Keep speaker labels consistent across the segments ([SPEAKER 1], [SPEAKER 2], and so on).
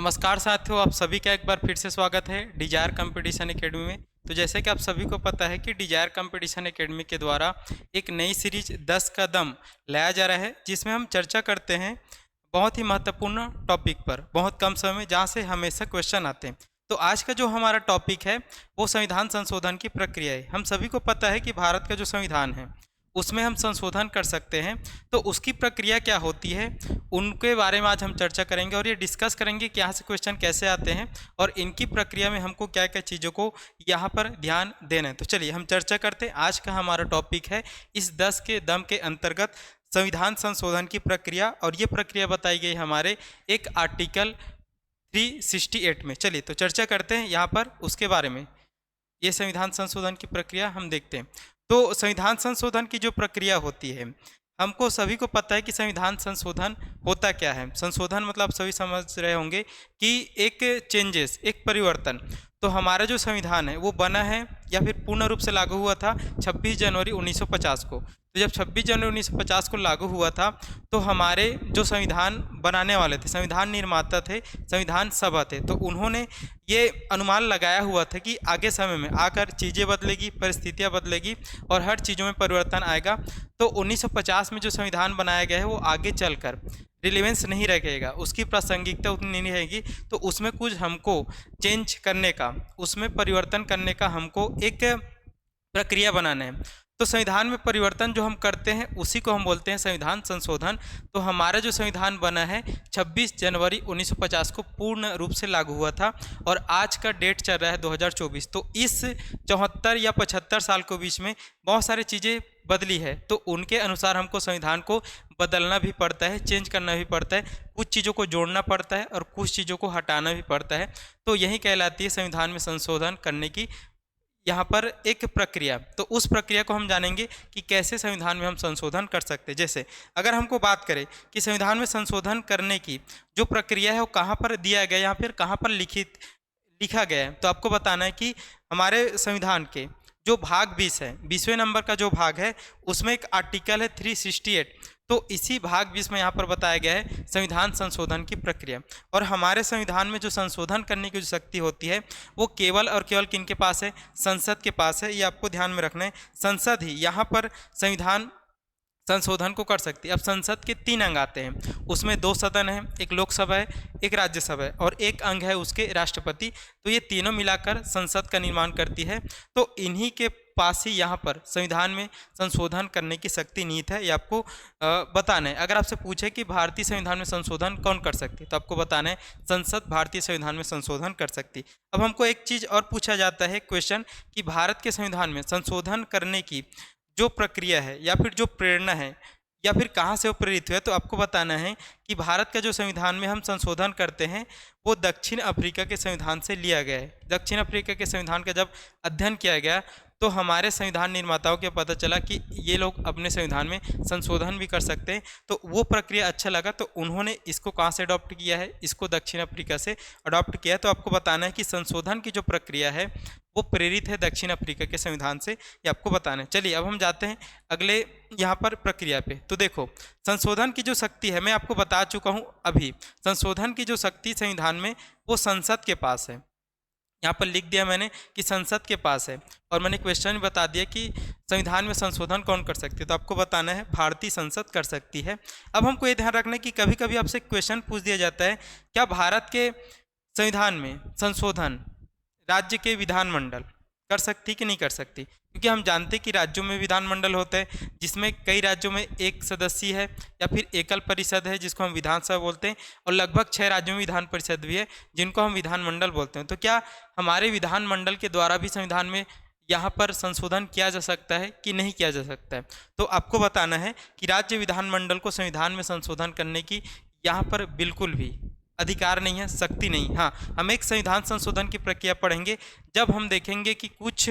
[SPEAKER 1] नमस्कार साथियों, आप सभी का एक बार फिर से स्वागत है डिजायर कंपटीशन एकेडमी में। तो जैसे कि आप सभी को पता है कि डिजायर कंपटीशन एकेडमी के द्वारा एक नई सीरीज 10 कदम लाया जा रहा है, जिसमें हम चर्चा करते हैं बहुत ही महत्वपूर्ण टॉपिक पर बहुत कम समय में, जहाँ से हमेशा क्वेश्चन आते हैं। तो आज का जो हमारा टॉपिक है वो संविधान संशोधन की प्रक्रिया है। हम सभी को पता है कि भारत का जो संविधान है उसमें हम संशोधन कर सकते हैं, तो उसकी प्रक्रिया क्या होती है उनके बारे में आज हम चर्चा करेंगे और ये डिस्कस करेंगे कि यहाँ से क्वेश्चन कैसे आते हैं और इनकी प्रक्रिया में हमको क्या क्या चीज़ों को यहाँ पर ध्यान देना है। तो चलिए हम चर्चा करते हैं। आज का हमारा टॉपिक है इस 10 के दम के अंतर्गत संविधान संशोधन की प्रक्रिया, और ये प्रक्रिया बताई गई हमारे एक आर्टिकल 368 में। चलिए तो चर्चा करते हैं यहाँ पर उसके बारे में। ये संविधान संशोधन की प्रक्रिया हम देखते हैं। तो संविधान संशोधन की जो प्रक्रिया होती है, हमको सभी को पता है कि संविधान संशोधन होता क्या है। संशोधन मतलब आप सभी समझ रहे होंगे कि एक चेंजेस, एक परिवर्तन। तो हमारा जो संविधान है वो बना है या फिर पूर्ण रूप से लागू हुआ था 26 जनवरी 1950 को। तो जब 26 जनवरी 1950 को लागू हुआ था तो हमारे जो संविधान बनाने वाले थे, संविधान निर्माता थे, संविधान सभा थे, तो उन्होंने ये अनुमान लगाया हुआ था कि आगे समय में आकर चीज़ें बदलेगी, परिस्थितियाँ बदलेगी और हर चीज़ों में परिवर्तन आएगा। तो 1950 में जो संविधान बनाया गया है वो आगे चलकर रिलेवेंस नहीं रखेगा, उसकी प्रासंगिकता उतनी नहीं रहेगी। तो उसमें कुछ हमको चेंज करने का, उसमें परिवर्तन करने का हमको एक प्रक्रिया बनाना है। तो संविधान में परिवर्तन जो हम करते हैं उसी को हम बोलते हैं संविधान संशोधन। तो हमारा जो संविधान बना है 26 जनवरी 1950 को पूर्ण रूप से लागू हुआ था और आज का डेट चल रहा है 2024। तो इस 74 या 75 साल के बीच में बहुत सारी चीज़ें बदली है, तो उनके अनुसार हमको संविधान को बदलना भी पड़ता है, चेंज करना भी पड़ता है, कुछ चीज़ों को जोड़ना पड़ता है और कुछ चीज़ों को हटाना भी पड़ता है। तो यही कहलाती है संविधान में संशोधन करने की यहाँ पर एक प्रक्रिया। तो उस प्रक्रिया को हम जानेंगे कि कैसे संविधान में हम संशोधन कर सकते हैं। जैसे अगर हमको बात करें कि संविधान में संशोधन करने की जो प्रक्रिया है वो कहाँ पर दिया गया या फिर कहाँ पर लिखा गया है, तो आपको बताना है कि हमारे संविधान के जो भाग 20 है, 20वें नंबर का जो भाग है उसमें एक आर्टिकल है 368। तो इसी भाग 20 में यहाँ पर बताया गया है संविधान संशोधन की प्रक्रिया। और हमारे संविधान में जो संशोधन करने की जो शक्ति होती है वो केवल और केवल किनके पास है? संसद के पास है। ये आपको ध्यान में रखना है, संसद ही यहाँ पर संविधान संशोधन को कर सकती है। अब संसद के 3 अंग आते हैं, उसमें 2 सदन है, एक लोकसभा है, एक राज्यसभा है और एक अंग है उसके राष्ट्रपति। तो ये तीनों मिलाकर संसद का निर्माण करती है। तो इन्हीं के पास ही यहाँ पर संविधान में संशोधन करने की शक्ति निहित है। ये आपको बताना है। अगर आपसे पूछे कि भारतीय संविधान में संशोधन कौन कर सकती है, तो आपको बताना है संसद भारतीय संविधान में संशोधन कर सकती। अब हमको एक चीज़ और पूछा जाता है क्वेश्चन कि भारत के संविधान में संशोधन करने की जो प्रक्रिया है या फिर जो प्रेरणा है या फिर कहाँ से वो प्रेरित हुआ, तो आपको बताना है कि भारत का जो संविधान में हम संशोधन करते हैं वो दक्षिण अफ्रीका के संविधान से लिया गया है। दक्षिण अफ्रीका के संविधान का जब अध्ययन किया गया तो हमारे संविधान निर्माताओं को पता चला कि ये लोग अपने संविधान में संशोधन भी कर सकते हैं। तो वो प्रक्रिया अच्छा लगा तो उन्होंने इसको कहाँ से अडॉप्ट किया है? इसको दक्षिण अफ्रीका से अडॉप्ट किया है। तो आपको बताना है कि संशोधन की जो प्रक्रिया है वो प्रेरित है दक्षिण अफ्रीका के संविधान से, ये आपको बताना है। चलिए अब हम जाते हैं अगले यहाँ पर प्रक्रिया पे। तो देखो संशोधन की जो शक्ति है मैं आपको बता चुका हूँ अभी, संशोधन की जो शक्ति संविधान में वो संसद के पास है। यहाँ पर लिख दिया मैंने कि संसद के पास है और मैंने क्वेश्चन भी बता दिया कि संविधान में संशोधन कौन कर सकती है, तो आपको बताना है भारतीय संसद कर सकती है। अब हमको ये ध्यान रखना है कि कभी कभी आपसे क्वेश्चन पूछ दिया जाता है क्या भारत के संविधान में संशोधन राज्य के विधानमंडल कर सकती कि नहीं कर सकती, क्योंकि हम जानते हैं कि राज्यों में विधानमंडल होता है जिसमें कई राज्यों में एक सदस्य है या फिर एकल परिषद है जिसको हम विधानसभा बोलते हैं, और लगभग 6 राज्यों में विधान परिषद भी है जिनको हम विधानमंडल बोलते हैं। तो क्या हमारे विधानमंडल के द्वारा भी संविधान में यहाँ पर संशोधन किया जा सकता है कि नहीं किया जा सकता है? तो आपको बताना है कि राज्य विधानमंडल को संविधान में संशोधन करने की यहाँ पर बिल्कुल भी अधिकार नहीं है, शक्ति नहीं। हाँ, हम एक संविधान संशोधन की प्रक्रिया पढ़ेंगे जब हम देखेंगे कि कुछ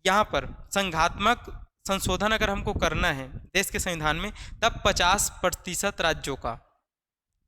[SPEAKER 1] यहाँ पर संघात्मक संशोधन अगर हमको करना है देश के संविधान में, तब 50% राज्यों का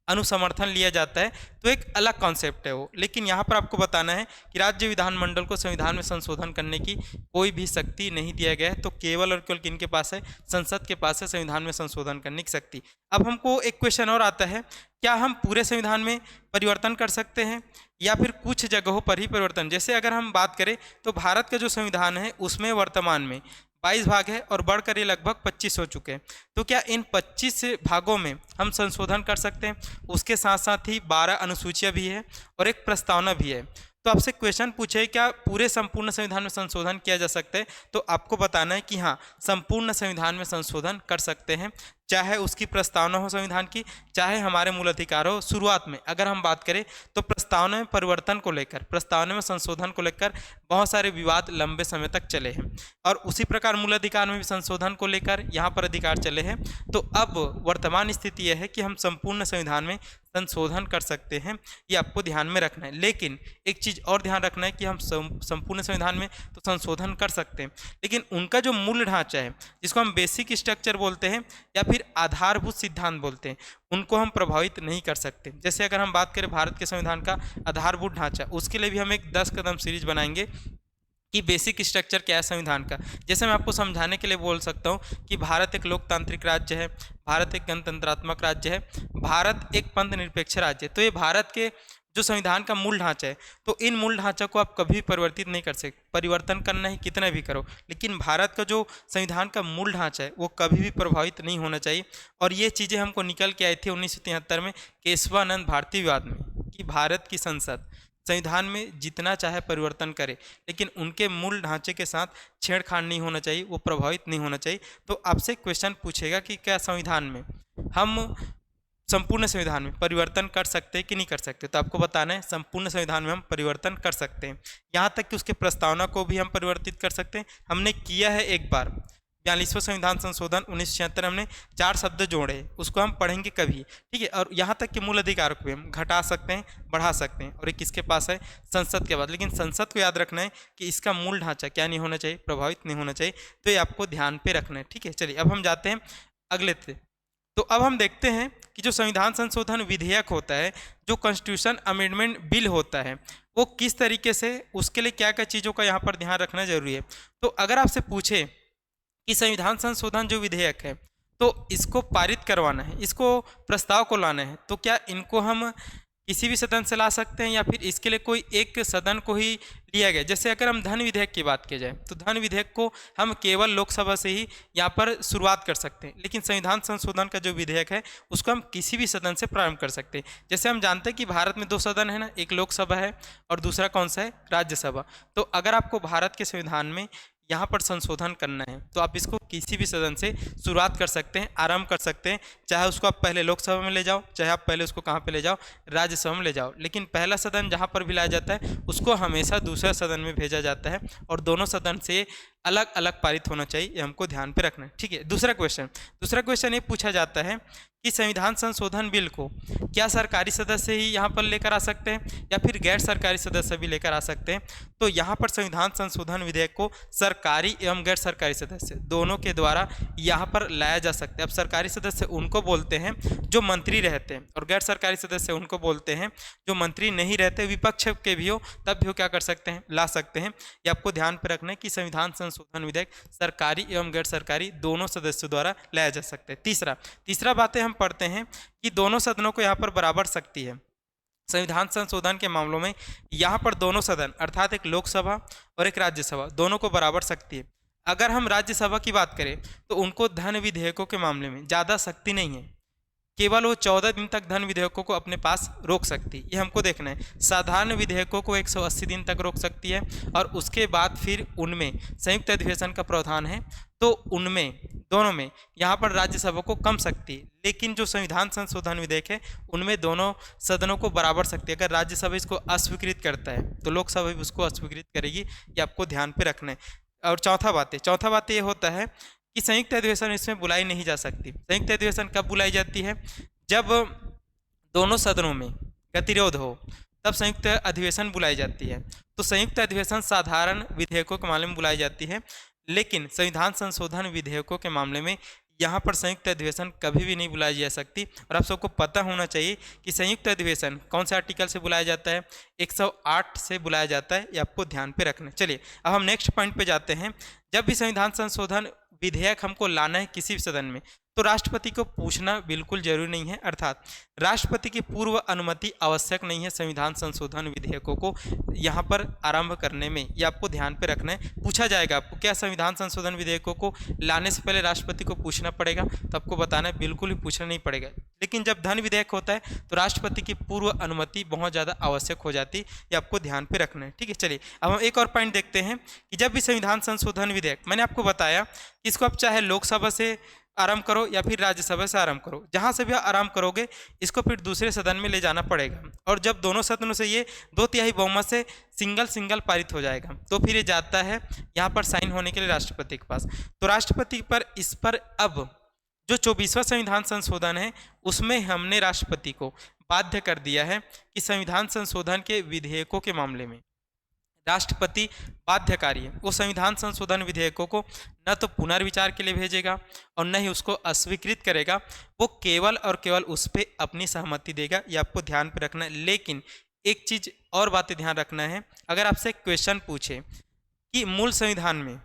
[SPEAKER 1] अनुसमर्थन लिया जाता है तो एक अलग कॉन्सेप्ट है वो। लेकिन यहाँ पर आपको बताना है कि राज्य विधानमंडल को संविधान में संशोधन करने की कोई भी शक्ति नहीं दिया गया है। तो केवल और केवल किनके पास है, संसद के पास है संविधान में संशोधन करने की शक्ति। अब हमको एक क्वेश्चन और आता है, क्या हम पूरे संविधान में परिवर्तन कर सकते हैं या फिर कुछ जगहों पर ही परिवर्तन। जैसे अगर हम बात करें तो भारत का जो संविधान है उसमें वर्तमान में 22 भाग है और बढ़कर ये लगभग 25 हो चुके हैं। तो क्या इन 25 भागों में हम संशोधन कर सकते हैं? उसके साथ साथ ही 12 अनुसूचियाँ भी है और एक प्रस्तावना भी है। तो आपसे क्वेश्चन पूछे क्या पूरे संपूर्ण संविधान में संशोधन किया जा सकता है, तो आपको बताना है कि हाँ, संपूर्ण संविधान में संशोधन कर सकते हैं, चाहे उसकी प्रस्तावना हो संविधान की, चाहे हमारे मूल अधिकार हो। शुरुआत में अगर हम बात करें तो प्रस्तावना में परिवर्तन को लेकर, प्रस्तावना में संशोधन को लेकर बहुत सारे विवाद लंबे समय तक चले हैं और उसी प्रकार मूल अधिकार में भी संशोधन को लेकर यहाँ पर अधिकार चले हैं। तो अब वर्तमान स्थिति यह है कि हम संपूर्ण संविधान में संशोधन कर सकते हैं, ये आपको ध्यान में रखना है। लेकिन एक चीज़ और ध्यान रखना है कि हम संपूर्ण संविधान में तो संशोधन कर सकते हैं, लेकिन उनका जो मूल ढांचा है जिसको हम बेसिक स्ट्रक्चर बोलते हैं या फिर आधारभूत सिद्धांत बोलते हैं, उनको हम प्रभावित नहीं कर सकते। जैसे अगर हम बात करें भारत के संविधान का आधारभूत ढांचा, उसके लिए भी हम एक 10 कदम सीरीज बनाएंगे कि बेसिक स्ट्रक्चर क्या है संविधान का। जैसे मैं आपको समझाने के लिए बोल सकता हूँ कि भारत एक लोकतांत्रिक राज्य है, भारत एक गणतंत्रात्मक राज्य है, भारत एक पंथ निरपेक्ष राज्य है। तो ये भारत के जो संविधान का मूल ढांचा है, तो इन मूल ढांचा को आप कभी परिवर्तित नहीं कर सकते। परिवर्तन करना है कितना भी करो, लेकिन भारत का जो संविधान का मूल ढांचा है वो कभी भी प्रभावित नहीं होना चाहिए। और ये चीज़ें हमको निकल के आई थी 1973 में केशवानंद भारती विवाद में, कि भारत की संसद संविधान में जितना चाहे परिवर्तन करे, लेकिन उनके मूल ढांचे के साथ छेड़छाड़ नहीं होना चाहिए, वो प्रभावित नहीं होना चाहिए। तो आपसे क्वेश्चन पूछेगा कि क्या संविधान में हम संपूर्ण संविधान में परिवर्तन कर सकते हैं कि नहीं कर सकते। तो आपको बताना है संपूर्ण संविधान में हम परिवर्तन कर सकते हैं, यहाँ तक कि उसके प्रस्तावना को भी हम परिवर्तित कर सकते हैं। हमने किया है एक बार 42वां संविधान संशोधन 1976, हमने 4 शब्द जोड़े, उसको हम पढ़ेंगे कभी, ठीक है। और यहाँ तक कि मूल अधिकार को भी हम घटा सकते हैं, बढ़ा सकते हैं, और एक किसके पास है, संसद के पास। लेकिन संसद को याद रखना है कि इसका मूल ढांचा क्या नहीं होना चाहिए, प्रभावित नहीं होना चाहिए। तो ये आपको ध्यान पे रखना है, ठीक है। चलिए अब हम जाते हैं अगले पे। तो अब हम देखते हैं कि जो संविधान संशोधन विधेयक होता है, जो कॉन्स्टिट्यूशन अमेंडमेंट बिल होता है, वो किस तरीके से, उसके लिए क्या क्या चीज़ों का यहाँ पर ध्यान रखना जरूरी है। तो अगर आपसे पूछे कि संविधान संशोधन जो विधेयक है, तो इसको पारित करवाना है, इसको प्रस्ताव को लाना है, तो क्या इनको हम किसी भी सदन से ला सकते हैं या फिर इसके लिए कोई एक सदन को ही लिया गया। जैसे अगर हम धन विधेयक की बात की जाए तो धन विधेयक को हम केवल लोकसभा से ही यहाँ पर शुरुआत कर सकते हैं, लेकिन संविधान संशोधन का जो विधेयक है उसको हम किसी भी सदन से प्रारंभ कर सकते हैं। जैसे हम जानते हैं कि भारत में 2 सदन है ना, एक लोकसभा है और दूसरा कौन सा है, राज्यसभा। तो अगर आपको भारत के संविधान में यहाँ पर संशोधन करना है तो आप इसको किसी भी सदन से शुरुआत कर सकते हैं, आरंभ कर सकते हैं। चाहे उसको आप पहले लोकसभा में ले जाओ, चाहे आप पहले उसको कहाँ पे ले जाओ, राज्यसभा में ले जाओ, लेकिन पहला सदन जहाँ पर भी लाया जाता है उसको हमेशा दूसरा सदन में भेजा जाता है और दोनों सदन से अलग अलग पारित होना चाहिए, ये हमको ध्यान पे रखना है, ठीक है। दूसरा क्वेश्चन ये पूछा जाता है कि संविधान संशोधन बिल को क्या सरकारी सदस्य ही यहाँ पर लेकर आ सकते हैं या फिर गैर सरकारी सदस्य भी लेकर आ सकते हैं। तो यहाँ पर संविधान संशोधन विधेयक को सरकारी एवं गैर सरकारी सदस्य दोनों के द्वारा यहाँ पर लाया जा सकता है। अब सरकारी सदस्य उनको बोलते हैं जो मंत्री रहते हैं और गैर सरकारी सदस्य उनको बोलते हैं जो मंत्री नहीं रहते, विपक्ष के भी हो तब भी वो क्या कर सकते हैं, ला सकते हैं। ये आपको ध्यान पर रखना है कि संविधान संशोधन विधेयक सरकारी एवं गैर सरकारी दोनों सदस्यों द्वारा लाया जा सकता है। तीसरा बातें हम पढ़ते हैं कि दोनों सदनों को यहाँ पर बराबर शक्ति है। संविधान संशोधन के मामलों में यहाँ पर दोनों सदन अर्थात एक लोकसभा और एक राज्यसभा दोनों को बराबर शक्ति है। अगर हम राज्यसभा की बात करें तो उनको धन विधेयकों के मामले में ज़्यादा शक्ति नहीं है, केवल वो 14 दिन तक धन विधेयकों को अपने पास रोक सकती है, ये हमको देखना है। साधारण विधेयकों को 180 दिन तक रोक सकती है और उसके बाद फिर उनमें संयुक्त अधिवेशन का प्रावधान है, तो उनमें दोनों में यहाँ पर राज्यसभा को कम शक्ति है। लेकिन जो संविधान संशोधन विधेयक है उनमें दोनों सदनों को बराबर शक्ति है। अगर राज्यसभा इसको अस्वीकृत करता है तो लोकसभा भी उसको अस्वीकृत करेगी, ये आपको ध्यान पे रखना है। और चौथा बात ये होता है कि संयुक्त अधिवेशन इसमें बुलाई नहीं जा सकती। संयुक्त अधिवेशन कब बुलाई जाती है, जब दोनों सदनों में गतिरोध हो तब संयुक्त अधिवेशन बुलाई जाती है। तो संयुक्त अधिवेशन साधारण विधेयकों के मामले में बुलाई जाती है, लेकिन संविधान संशोधन विधेयकों के मामले में यहाँ पर संयुक्त अधिवेशन कभी भी नहीं बुलाई जा सकती। और आप सबको पता होना चाहिए कि संयुक्त अधिवेशन कौन से आर्टिकल से बुलाया जाता है, 108 से बुलाया जाता है। ये आपको ध्यान पे रखना है। चलिए अब हम नेक्स्ट पॉइंट पे जाते हैं। जब भी संविधान संशोधन विधेयक हमको लाना है किसी भी सदन में, तो राष्ट्रपति को पूछना बिल्कुल जरूरी नहीं है, अर्थात राष्ट्रपति की पूर्व अनुमति आवश्यक नहीं है संविधान संशोधन विधेयकों को यहाँ पर आरंभ करने में। ये आपको ध्यान पे रखना है। पूछा जाएगा आपको क्या संविधान संशोधन विधेयकों को लाने से पहले राष्ट्रपति को पूछना पड़ेगा, तो आपको बताना है बिल्कुल ही पूछना नहीं पड़ेगा। लेकिन जब धन विधेयक होता है तो राष्ट्रपति की पूर्व अनुमति बहुत ज़्यादा आवश्यक हो जाती है। ये आपको ध्यान पे रखना है, ठीक है। चलिए अब हम एक और पॉइंट देखते हैं कि जब भी संविधान संशोधन विधेयक, मैंने आपको बताया कि इसको आप चाहे लोकसभा से आरंभ करो या फिर राज्यसभा से आरंभ करो, जहां से भी आरंभ करोगे इसको फिर दूसरे सदन में ले जाना पड़ेगा। और जब दोनों सदनों से ये 2/3 बहुमत से सिंगल पारित हो जाएगा, तो फिर ये जाता है यहाँ पर साइन होने के लिए राष्ट्रपति के पास। तो राष्ट्रपति पर इस पर अब जो 24वां संविधान संशोधन है उसमें हमने राष्ट्रपति को बाध्य कर दिया है कि संविधान संशोधन के विधेयकों के मामले में राष्ट्रपति बाध्यकारी है। वो संविधान संशोधन विधेयकों को न तो पुनर्विचार के लिए भेजेगा और न ही उसको अस्वीकृत करेगा, वो केवल और केवल उस पर अपनी सहमति देगा। ये आपको ध्यान पे रखना है। लेकिन एक चीज़ और बातें ध्यान रखना है, अगर आपसे क्वेश्चन पूछे कि मूल संविधान में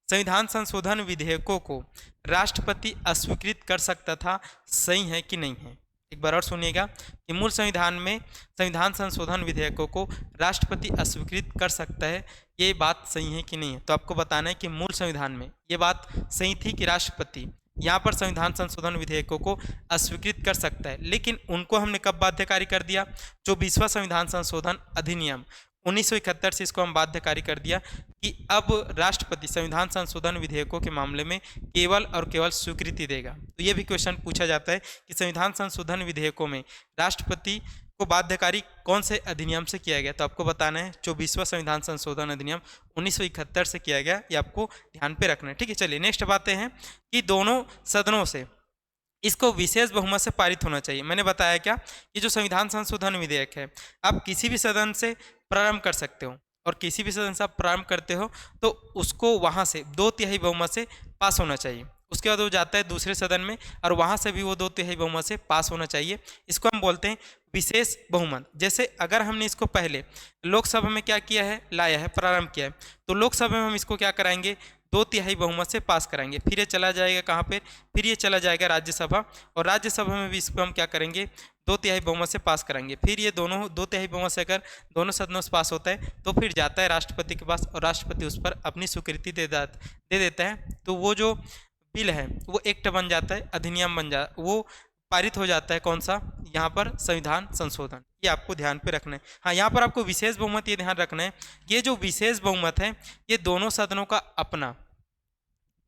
[SPEAKER 1] संविधान संशोधन विधेयकों को राष्ट्रपति अस्वीकृत कर सकता था, सही है कि नहीं है? एक बार और सुनिएगा कि मूल संविधान में संविधान संशोधन विधेयकों को राष्ट्रपति अस्वीकृत कर सकता है, ये बात सही है कि नहीं है? तो आपको बताना है कि मूल संविधान में ये बात सही थी कि राष्ट्रपति यहाँ पर संविधान संशोधन विधेयकों को अस्वीकृत कर सकता है। लेकिन उनको हमने कब बाध्यकारी कर दिया? 24वां संविधान संशोधन अधिनियम 1971 से इसको हम बाध्यकारी कर दिया कि अब राष्ट्रपति संविधान संशोधन विधेयकों के मामले में केवल और केवल स्वीकृति देगा। तो ये भी क्वेश्चन पूछा जाता है कि संविधान संशोधन विधेयकों में राष्ट्रपति को बाध्यकारी कौन से अधिनियम से किया गया? तो आपको बताना है 24वां संविधान संशोधन अधिनियम 1971 से किया गया। ये आपको ध्यान पे रखना है, ठीक है। चलिए नेक्स्ट बातें हैं कि दोनों सदनों से इसको विशेष बहुमत से पारित होना चाहिए। मैंने बताया क्या कि जो संविधान संशोधन विधेयक है आप किसी भी सदन से प्रारंभ कर सकते हो, और किसी भी सदन से आप प्रारंभ करते हो तो उसको वहाँ से 2/3 बहुमत से पास होना चाहिए। उसके बाद वो जाता है दूसरे सदन में और वहाँ से भी वो 2/3 बहुमत से पास होना चाहिए। इसको हम बोलते हैं विशेष बहुमत। जैसे अगर हमने इसको पहले लोकसभा में क्या किया है, लाया है, प्रारंभ किया है, तो लोकसभा में हम इसको क्या कराएंगे, 2/3 बहुमत से पास कराएंगे। फिर ये चला जाएगा कहाँ पे, फिर ये चला जाएगा राज्यसभा, और राज्यसभा में भी इसको हम क्या करेंगे, 2/3 बहुमत से पास कराएंगे। फिर ये दोनों 2/3 बहुमत से अगर दोनों सदनों से पास होता है तो फिर जाता है राष्ट्रपति के पास, और राष्ट्रपति उस पर अपनी स्वीकृति दे देता है। तो वो जो बिल है वो एक्ट बन जाता है, अधिनियम बन जा, वो पारित हो जाता है। कौन सा? यहाँ पर संविधान संशोधन। ये आपको ध्यान पे रखना है। हाँ, यहाँ पर आपको विशेष बहुमत ये ध्यान रखना है, ये जो विशेष बहुमत है ये दोनों सदनों का अपना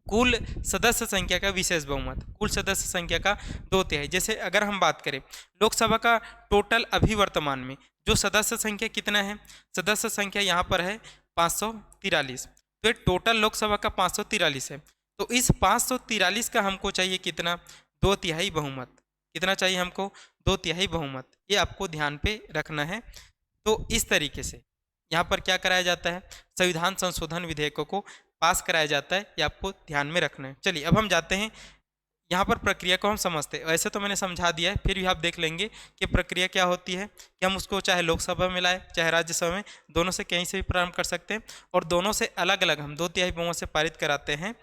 [SPEAKER 1] कुल सदस्य संख्या का विशेष बहुमत, कुल सदस्य संख्या का 2/3। जैसे अगर हम बात करें लोकसभा का टोटल अभी वर्तमान में जो सदस्य संख्या कितना है, सदस्य संख्या यहाँ पर है 543। तो ये टोटल लोकसभा का 543 है। तो इस 543 का हमको चाहिए कितना, 2/3 बहुमत। कितना चाहिए हमको, 2/3 बहुमत। ये आपको ध्यान पे रखना है। तो इस तरीके से यहाँ पर क्या कराया जाता है, संविधान संशोधन विधेयकों को पास कराया जाता है। ये आपको ध्यान में रखना है। चलिए अब हम जाते हैं यहाँ पर प्रक्रिया को हम समझते हैं। वैसे तो मैंने समझा दिया है, फिर भी आप देख लेंगे कि प्रक्रिया क्या होती है कि हम उसको चाहे लोकसभा में लाए चाहे राज्यसभा में, दोनों से कहीं से भी प्रारंभ कर सकते हैं, और दोनों से अलग अलग हम 2/3 बहुमत से पारित कराते हैं।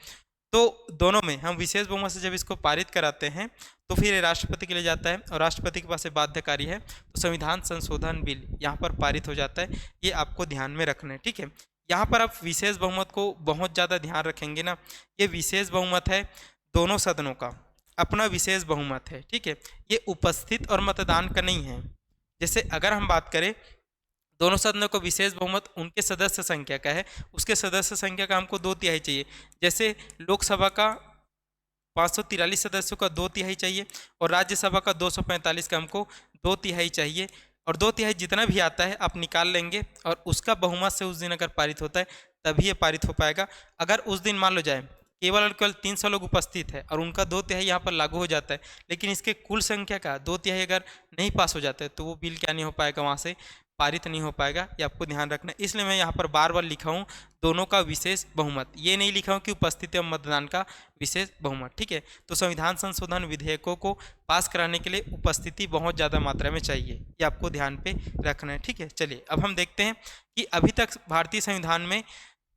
[SPEAKER 1] तो दोनों में हम विशेष बहुमत से जब इसको पारित कराते हैं तो फिर ये राष्ट्रपति के लिए जाता है, और राष्ट्रपति के पास बाध्यकारी है, तो संविधान संशोधन बिल यहाँ पर पारित हो जाता है। ये आपको ध्यान में रखना है, ठीक है। यहाँ पर आप विशेष बहुमत को बहुत ज़्यादा ध्यान रखेंगे ना, ये विशेष बहुमत है, दोनों सदनों का अपना विशेष बहुमत है, ठीक है। ये उपस्थित और मतदान का नहीं है। जैसे अगर हम बात करें दोनों सदनों को विशेष बहुमत उनके सदस्य संख्या का है, उसके सदस्य संख्या का हमको 2/3 चाहिए। जैसे लोकसभा का 543 सदस्यों का 2/3 चाहिए, और राज्यसभा का 245 का हमको 2/3 चाहिए। और 2/3 जितना भी आता है आप निकाल लेंगे, और उसका बहुमत से उस दिन अगर पारित होता है तभी ये पारित हो पाएगा। अगर उस दिन मान लो जाए केवल और केवल 300 लोग उपस्थित है और उनका 2/3 यहाँ पर लागू हो जाता है, लेकिन इसके कुल संख्या का 2/3 अगर नहीं पास हो जाता है तो वो बिल क्या नहीं हो पाएगा, वहाँ से पारित नहीं हो पाएगा, ये आपको ध्यान रखना है। इसलिए मैं यहाँ पर बार बार लिखा हूँ दोनों का विशेष बहुमत, ये नहीं लिखा हूँ कि उपस्थिति एवं मतदान का विशेष बहुमत, ठीक है। तो संविधान संशोधन विधेयकों को पास कराने के लिए उपस्थिति बहुत ज़्यादा मात्रा में चाहिए, ये आपको ध्यान पे रखना है, ठीक है। चलिए अब हम देखते हैं कि अभी तक भारतीय संविधान में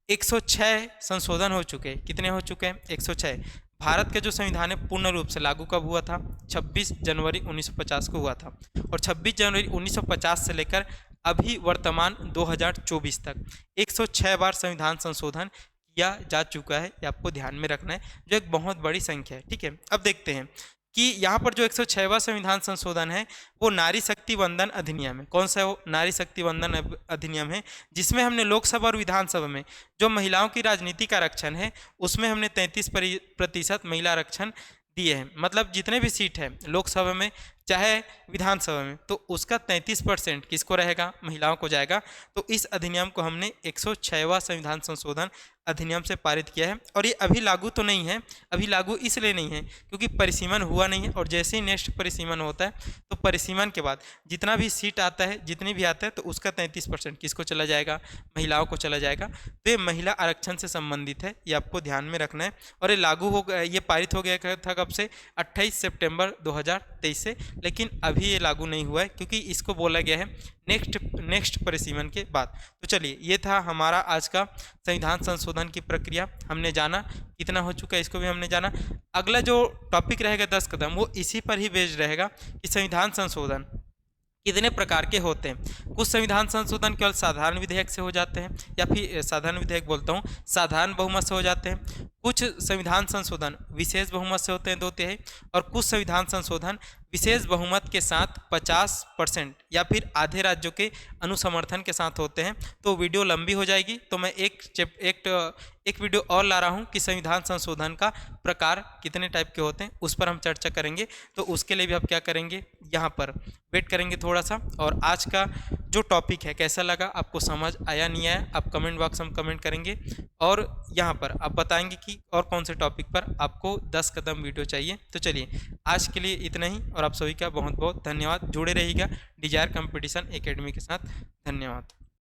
[SPEAKER 1] 106 संशोधन हो चुके हैं। कितने हो चुके हैं? 106। भारत का जो संविधान है पूर्ण रूप से लागू कब हुआ था? 26 जनवरी 1950 को हुआ था। और 26 जनवरी 1950 से लेकर अभी वर्तमान 2024 तक 106 बार संविधान संशोधन किया जा चुका है, ये आपको ध्यान में रखना है, जो एक बहुत बड़ी संख्या है, ठीक है। अब देखते हैं कि यहाँ पर जो 106वां संविधान संशोधन है वो नारी शक्ति वंदन अधिनियम है। कौन सा है वो? नारी शक्ति वंदन अधिनियम है, जिसमें हमने लोकसभा और विधानसभा में जो महिलाओं की राजनीति का आरक्षण है उसमें हमने 33% महिला आरक्षण दिए हैं। मतलब जितने भी सीट है लोकसभा में चाहे विधानसभा में, तो उसका 33% किसको रहेगा? महिलाओं को जाएगा। तो इस अधिनियम को हमने 106वां संविधान संशोधन अधिनियम से पारित किया है। और ये अभी लागू तो नहीं है, अभी लागू इसलिए नहीं है क्योंकि परिसीमन हुआ नहीं है। और जैसे ही नेक्स्ट परिसीमन होता है तो परिसीमन के बाद जितना भी सीट आता है, जितनी भी आता है, तो उसका 33% किसको चला जाएगा? महिलाओं को चला जाएगा। तो ये महिला आरक्षण से संबंधित है, ये आपको ध्यान में रखना है। और ये लागू हो गया, ये पारित हो गया था कब से? 28 सितंबर 2023 से। लेकिन अभी ये लागू नहीं हुआ है क्योंकि इसको बोला गया है नेक्स्ट परिसीमन के बाद। तो चलिए, ये था हमारा आज का संविधान संशोधन की प्रक्रिया। हमने जाना कितना हो चुका है, इसको भी हमने जाना। अगला जो टॉपिक रहेगा 10 कदम, वो इसी पर ही बेस्ड रहेगा कि संविधान संशोधन कितने प्रकार के होते हैं। कुछ संविधान संशोधन केवल साधारण विधेयक से हो जाते हैं, या फिर साधारण विधेयक बोलता हूँ, साधारण बहुमत से हो जाते हैं। कुछ संविधान संशोधन विशेष बहुमत से होते हैं 2/3, और कुछ संविधान संशोधन विशेष बहुमत के साथ 50% या फिर आधे राज्यों के अनुसमर्थन के साथ होते हैं। तो वीडियो लंबी हो जाएगी, तो मैं एक वीडियो और ला रहा हूँ कि संविधान संशोधन का प्रकार कितने टाइप के होते हैं, उस पर हम चर्चा करेंगे। तो उसके लिए भी आप क्या करेंगे, यहाँ पर वेट करेंगे थोड़ा सा। और आज का जो टॉपिक है कैसा लगा, आपको समझ आया नहीं आया, आप कमेंट बॉक्स में कमेंट करेंगे। और यहाँ पर आप बताएंगे कि और कौन से टॉपिक पर आपको 10 कदम वीडियो चाहिए। तो चलिए, आज के लिए इतना ही, और आप सभी का बहुत बहुत धन्यवाद। जुड़े रहिएगा डिजायर कंपटीशन एकेडमी के साथ। धन्यवाद।